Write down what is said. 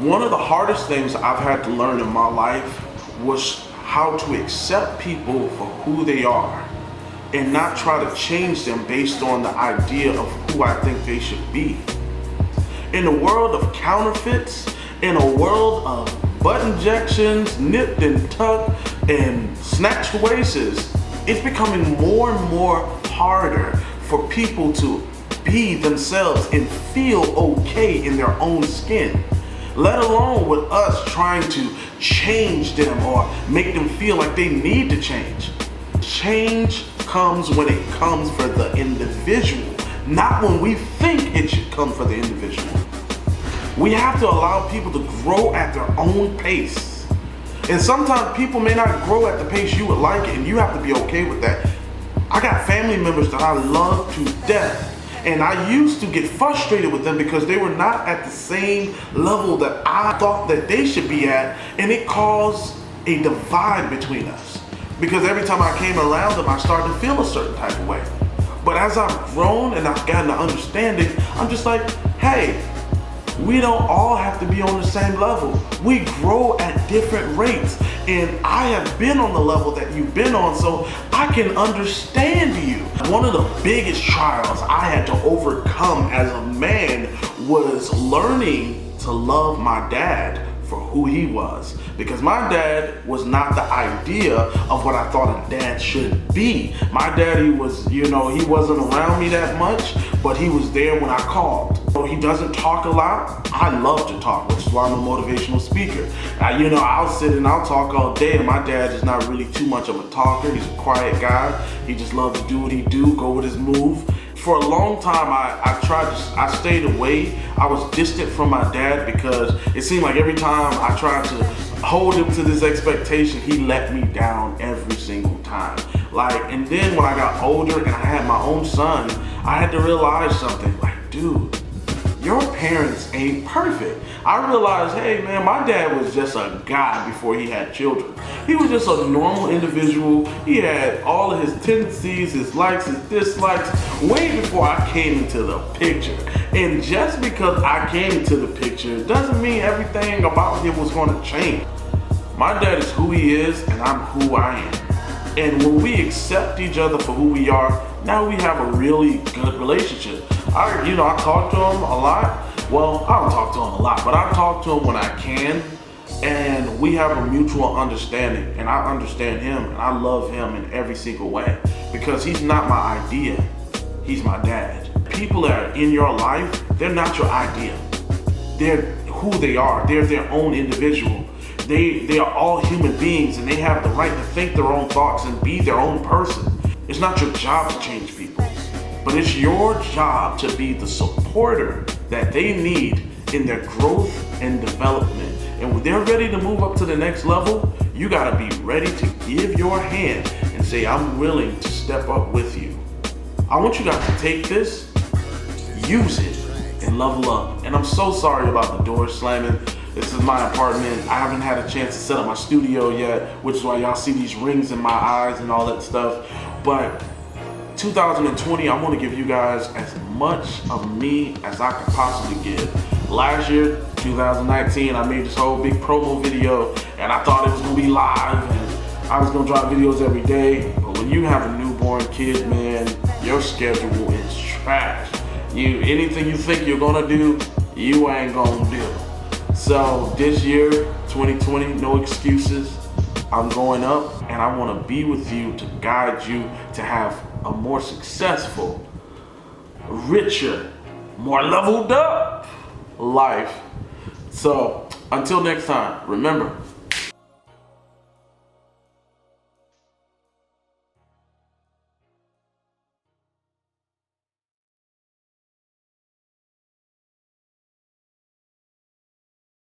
One of the hardest things I've had to learn in my life was how to accept people for who they are and not try to change them based on the idea of who I think they should be. In a world of counterfeits, in a world of butt injections, nipped and tucked, and snatched waists, it's becoming more and more harder for people to be themselves and feel okay in their own skin, let alone with us trying to change them or make them feel like they need to change. Change comes when it comes for the individual, not when we think it should come for the individual. We have to allow people to grow at their own pace. And sometimes people may not grow at the pace you would like, and you have to be okay with that. I got family members that I love to death, and I used to get frustrated with them because they were not at the same level that I thought that they should be at, and it caused a divide between us. Because every time I came around them, I started to feel a certain type of way. But as I've grown and I've gotten an understanding, I'm just like, hey, we don't all have to be on the same level. We grow at different rates. And I have been on the level that you've been on, so I can understand you. One of the biggest trials I had to overcome as a man was learning to love my dad for who he was. Because my dad was not the idea of what I thought a dad should be. My daddy was, he wasn't around me that much, but he was there when I called. He doesn't talk a lot. I love to talk, which is why I'm a motivational speaker. I'll sit and I'll talk all day, and my dad is not really too much of a talker. He's a quiet guy. He just loves to do what he do, go with his move. For a long time, I stayed away. I was distant from my dad because it seemed like every time I tried to hold him to this expectation, he let me down every single time. And then when I got older and I had my own son, I had to realize something. Dude, your parents ain't perfect. I realized, hey man, my dad was just a guy before he had children. He was just a normal individual. He had all of his tendencies, his likes, his dislikes, way before I came into the picture. And just because I came into the picture doesn't mean everything about him was going to change. My dad is who he is, and I'm who I am. And when we accept each other for who we are, now we have a really good relationship. I talk to him a lot. Well, I don't talk to him a lot, but I talk to him when I can, and we have a mutual understanding, and I understand him, and I love him in every single way, because he's not my idea, he's my dad. People that are in your life, they're not your idea. They're who they are. They're their own individual. They are all human beings, and they have the right to think their own thoughts and be their own person. It's not your job to change people, but it's your job to be the supporter that they need in their growth and development. And when they're ready to move up to the next level, you gotta be ready to give your hand and say, I'm willing to step up with you. I want you guys to take this, use it, and level up. And I'm so sorry about the door slamming. This is my apartment. I haven't had a chance to set up my studio yet, which is why y'all see these rings in my eyes and all that stuff. But 2020, I want to give you guys as much of me as I could possibly give. Last year, 2019, I made this whole big promo video, and I thought it was gonna be live, and I was gonna drop videos every day. But when you have a newborn kid, man, your schedule is trash. Anything you think you're gonna do, you ain't gonna do. So this year, 2020, no excuses. I'm going up, and I want to be with you to guide you to have a more successful, richer, more leveled up life. So until next time, remember,